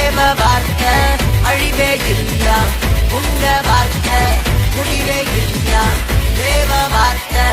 தேவ வார்த்தை அழிவே இல்லா, உங்க வார்த்தை முடிவே இல்லா, தேவ வார்த்தை.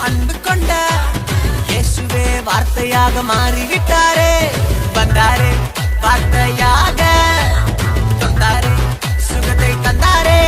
அன்பு கொண்ட இயேசுவே வார்த்தையாக மாறிவிட்டாரே, வந்தாரே வார்த்தையாக, தந்தாரே சுகத்தை தந்தாரே.